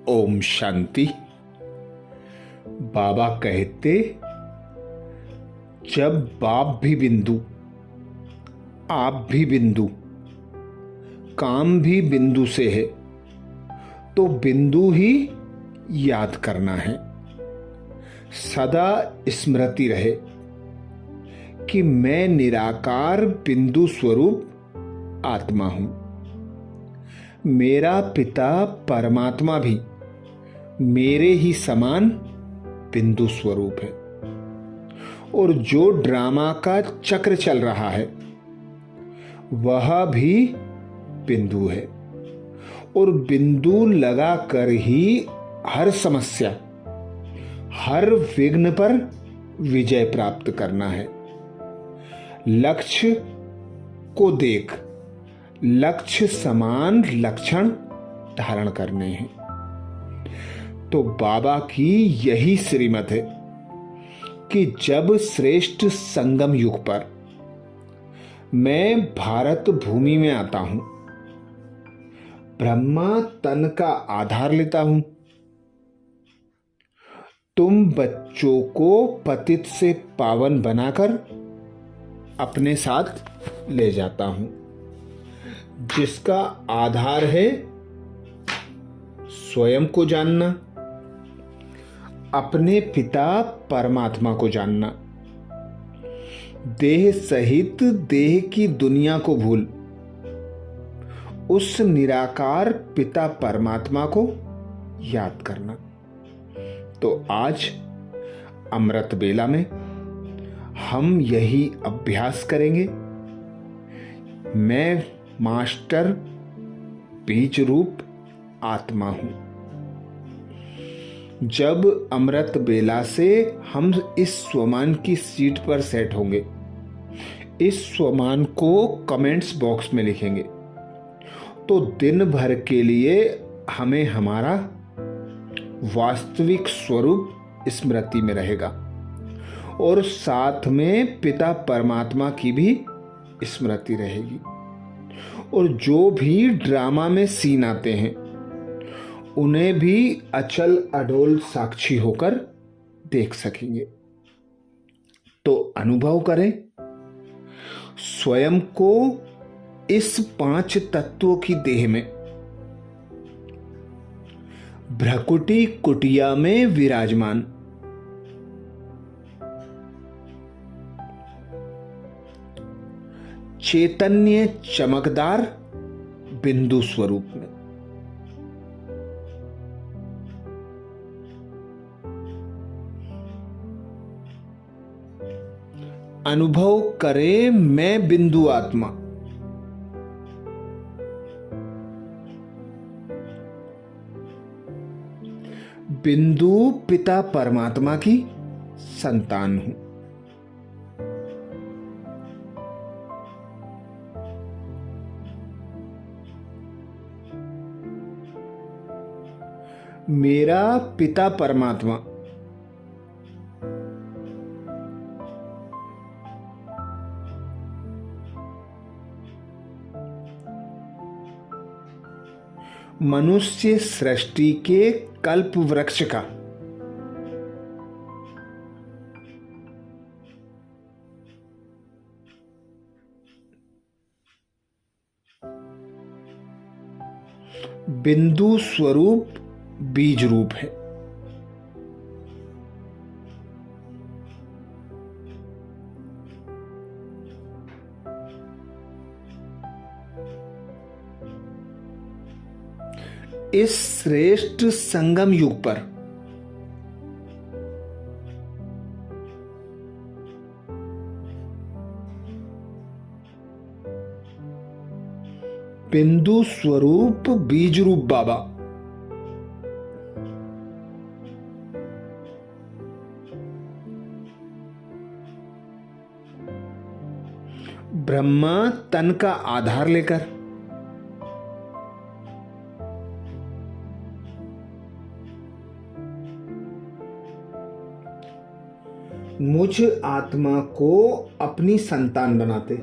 ओम शांति। बाबा कहते, जब बाप भी बिंदु, आप भी बिंदु, काम भी बिंदु से है, तो बिंदु ही याद करना है। सदा स्मृति रहे कि मैं निराकार बिंदु स्वरूप आत्मा हूं। मेरा पिता परमात्मा भी मेरे ही समान बिंदु स्वरूप है। और जो ड्रामा का चक्र चल रहा है वह भी बिंदु है। और बिंदु लगाकर ही हर समस्या, हर विघ्न पर विजय प्राप्त करना है। लक्ष्य को देख लक्ष्य समान लक्षण धारण करने हैं। तो बाबा की यही श्रीमत है कि जब श्रेष्ठ संगम युग पर मैं भारत भूमि में आता हूं, ब्रह्मा तन का आधार लेता हूं, तुम बच्चों को पतित से पावन बनाकर अपने साथ ले जाता हूं, जिसका आधार है स्वयं को जानना, अपने पिता परमात्मा को जानना, देह सहित देह की दुनिया को भूल उस निराकार पिता परमात्मा को याद करना। तो आज अमृत बेला में हम यही अभ्यास करेंगे। मैं मास्टर बीज रूप आत्मा हूं। जब अमृत बेला से हम इस स्वमान की सीट पर सेट होंगे, इस स्वमान को कमेंट्स बॉक्स में लिखेंगे, तो दिन भर के लिए हमें हमारा वास्तविक स्वरूप स्मृति में रहेगा और साथ में पिता परमात्मा की भी स्मृति रहेगी। और जो भी ड्रामा में सीन आते हैं उन्हें भी अचल अडोल साक्षी होकर देख सकेंगे। तो अनुभव करें स्वयं को इस 5 तत्वों की देह में, भ्रकुटी कुटिया में विराजमान, चैतन्य चमकदार बिंदु स्वरूप में। अनुभव करें मैं बिंदु आत्मा, बिंदु पिता परमात्मा की संतान हूं। मेरा पिता परमात्मा मनुष्य सृष्टि के कल्प वृक्ष का बिंदु स्वरूप बीज रूप है। इस श्रेष्ठ संगम युग पर बिंदु स्वरूप बीज रूप बाबा ब्रह्मा तन का आधार लेकर मुझ आत्मा को अपनी संतान बनाते,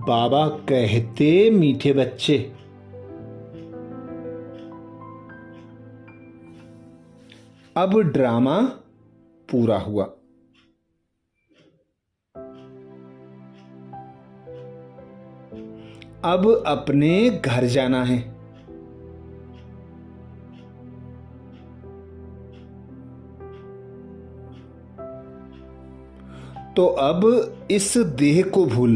बाबा कहते मीठे बच्चे। अब ड्रामा पूरा हुआ। अब अपने घर जाना है। तो अब इस देह को भूल,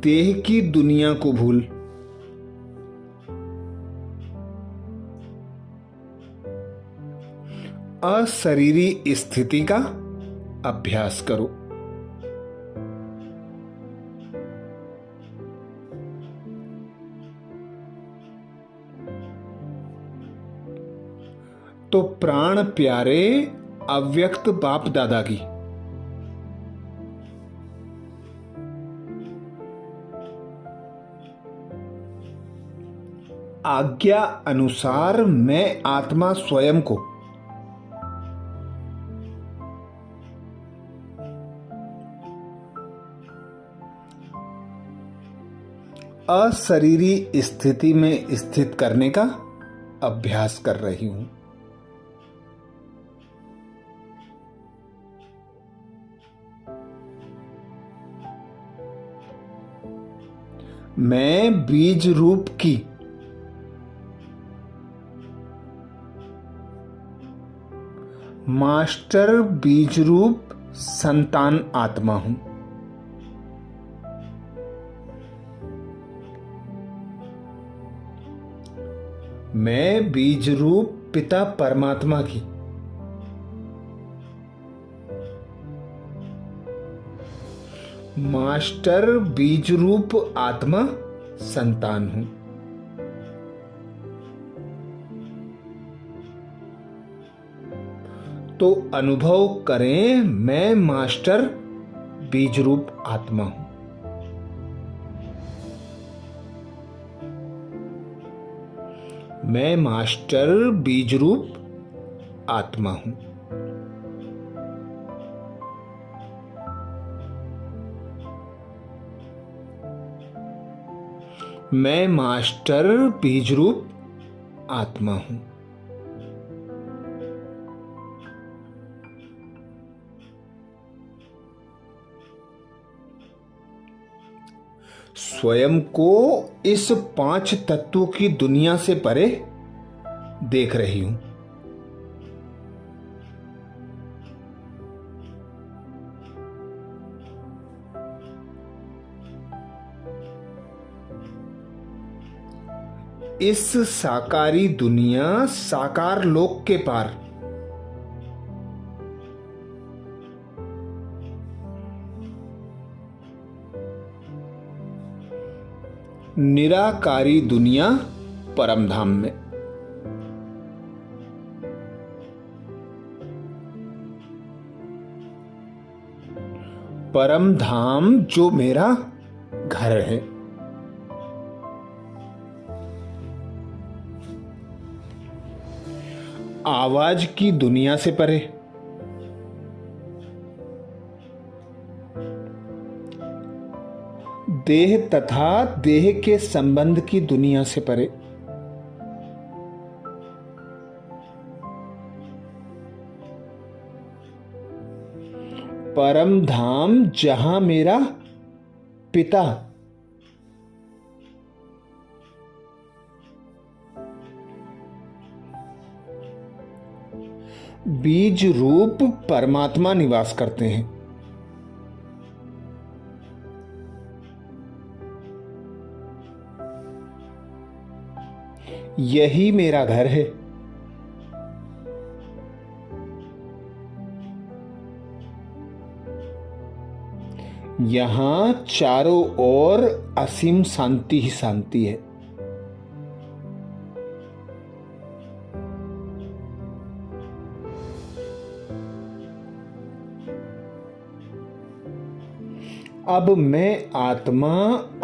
देह की दुनिया को भूल, अशरीरी स्थिति का अभ्यास करो। तो प्राण प्यारे अव्यक्त बाप दादा की आज्ञा अनुसार मैं आत्मा स्वयं को अशरीरी स्थिति में स्थित करने का अभ्यास कर रही हूं। मैं बीज रूप की मास्टर बीज रूप संतान आत्मा हूं। मैं बीज रूप पिता परमात्मा की मास्टर बीज रूप आत्मा संतान हूं। तो अनुभव करें, मैं मास्टर बीज रूप आत्मा हूं। मैं मास्टर बीज रूप आत्मा हूं। मैं मास्टर बीज रूप आत्मा हूं। स्वयं को इस 5 तत्वों की दुनिया से परे देख रही हूं। इस साकारी दुनिया साकार लोक के पार निराकारी दुनिया परम धाम में परम धाम जो मेरा घर है। आवाज की दुनिया से परे देह तथा देह के संबंध की दुनिया से परे परम धाम जहां मेरा पिता बीज रूप परमात्मा निवास करते हैं। यही मेरा घर है। यहां चारों ओर असीम शांति ही शांति है। अब मैं आत्मा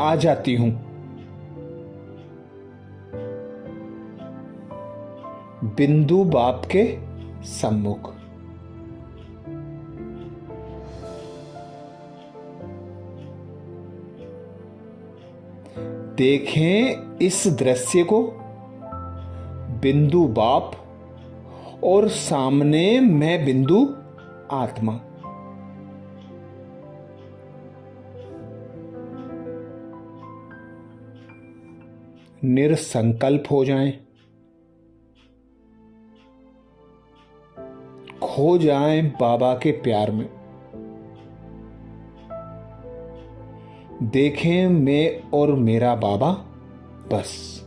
आ जाती हूं। बिंदु बाप के सम्मुख देखें इस दृश्य को, बिंदु बाप और सामने मैं बिंदु आत्मा। निरसंकल्प हो जाएं, खो जाएं बाबा के प्यार में। देखें मैं और मेरा बाबा बस।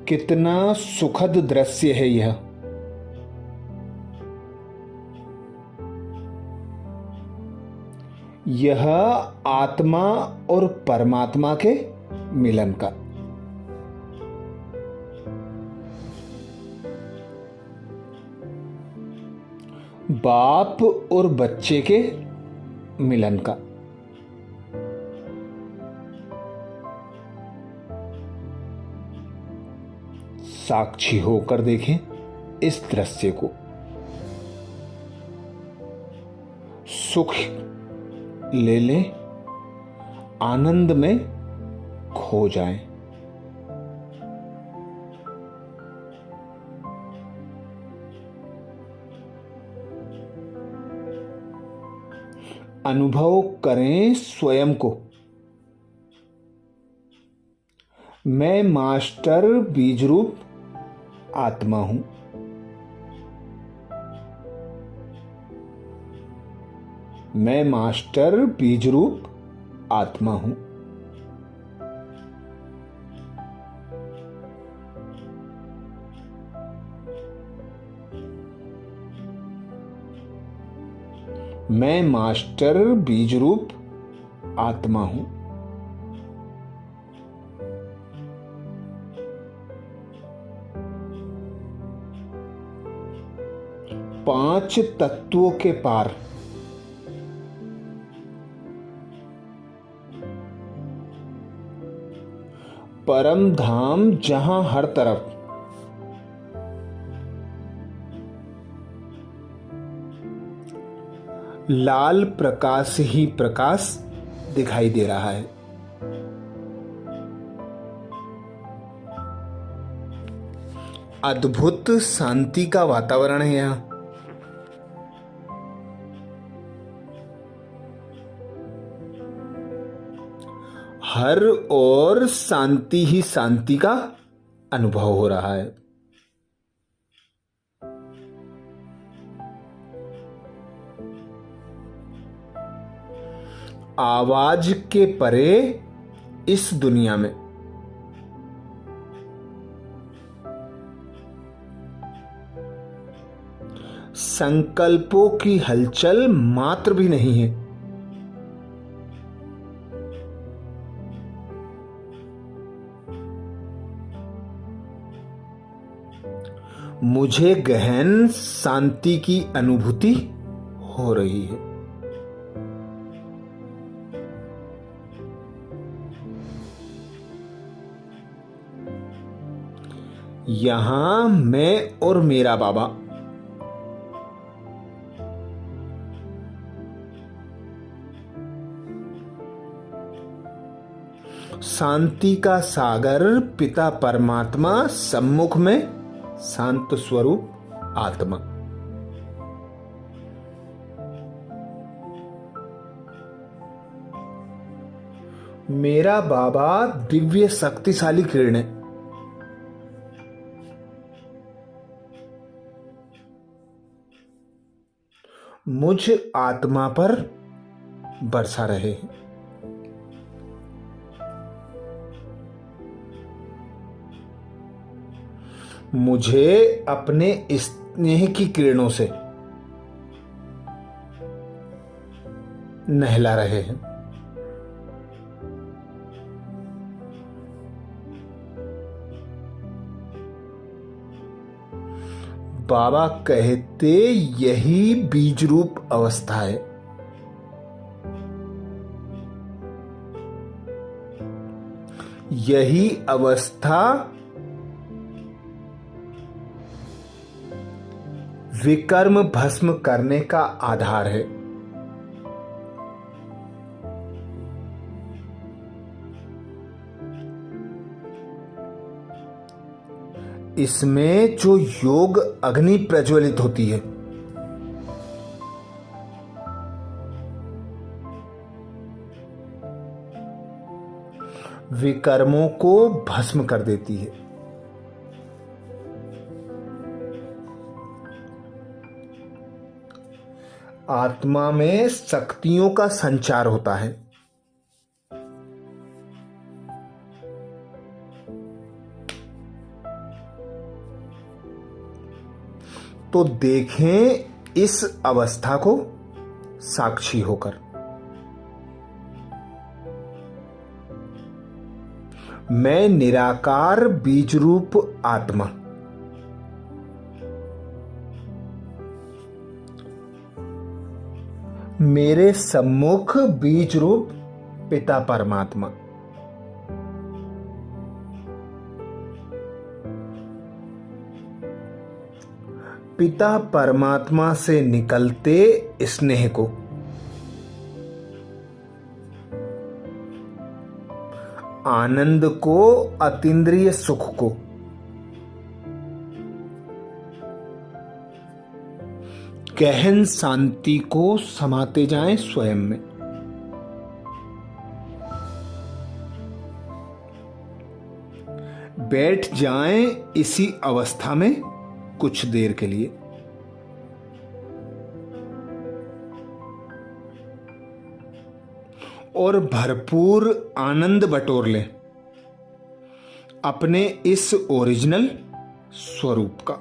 कितना सुखद दृश्य है यह। यह आत्मा और परमात्मा के मिलन का। बाप और बच्चे के मिलन का। साक्षी होकर देखें इस दृश्य को। सुख ले लें, आनंद में खो जाएं। अनुभव करें स्वयं को। मैं मास्टर बीज रूप आत्मा हूं। मैं मास्टर बीज रूप आत्मा हूं। मैं मास्टर बीज रूप आत्मा हूं। पांच तत्वों के पार। परम धाम जहां हर तरफ लाल प्रकाश ही प्रकाश दिखाई दे रहा है। अद्भुत शांति का वातावरण है यहां। हर ओर शांति ही शांति का अनुभव हो रहा है। आवाज के परे इस दुनिया में संकल्पों की हलचल मात्र भी नहीं है। मुझे गहन शांति की अनुभूति हो रही है। यहां मैं और मेरा बाबा शांति का सागर पिता परमात्मा सम्मुख में शांत स्वरूप आत्मा। मेरा बाबा दिव्य शक्तिशाली किरणें मुझ आत्मा पर बरसा रहे हैं। मुझे अपने स्नेह की किरणों से नहला रहे हैं। बाबा कहते यही बीज रूप अवस्था है। यही अवस्था विकर्म भस्म करने का आधार है। इसमें जो योग अग्नि प्रज्वलित होती है, विकर्मों को भस्म कर देती है। आत्मा में शक्तियों का संचार होता है। तो देखें इस अवस्था को साक्षी होकर। मैं निराकार बीज रूप आत्मा, मेरे सम्मुख बीज रूप पिता परमात्मा, पिता परमात्मा से निकलते स्नेह को, आनंद को, अतीन्द्रिय सुख को, गहन शांति को समाते जाएं स्वयं में। बैठ जाएं इसी अवस्था में कुछ देर के लिए। और भरपूर आनंद बटोर लें अपने इस ओरिजिनल स्वरूप का।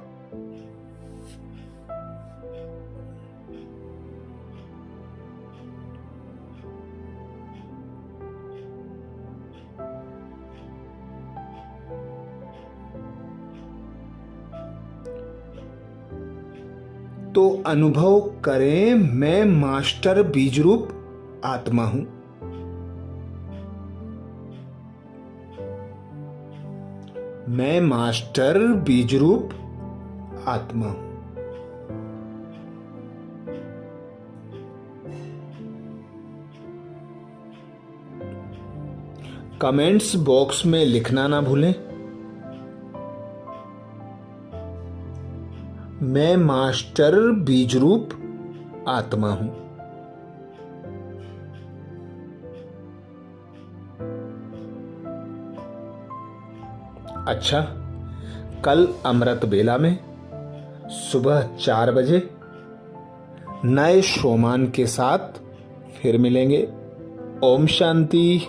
तो अनुभव करें, मैं मास्टर बीज रूप आत्मा हूं। मैं मास्टर बीज रूप आत्मा हूं। कमेंट्स बॉक्स में लिखना ना भूलें, मैं मास्टर बीज रूप आत्मा हूं। अच्छा, कल अमृत बेला में सुबह 4 बजे नए शोमान के साथ फिर मिलेंगे। ओम शांति।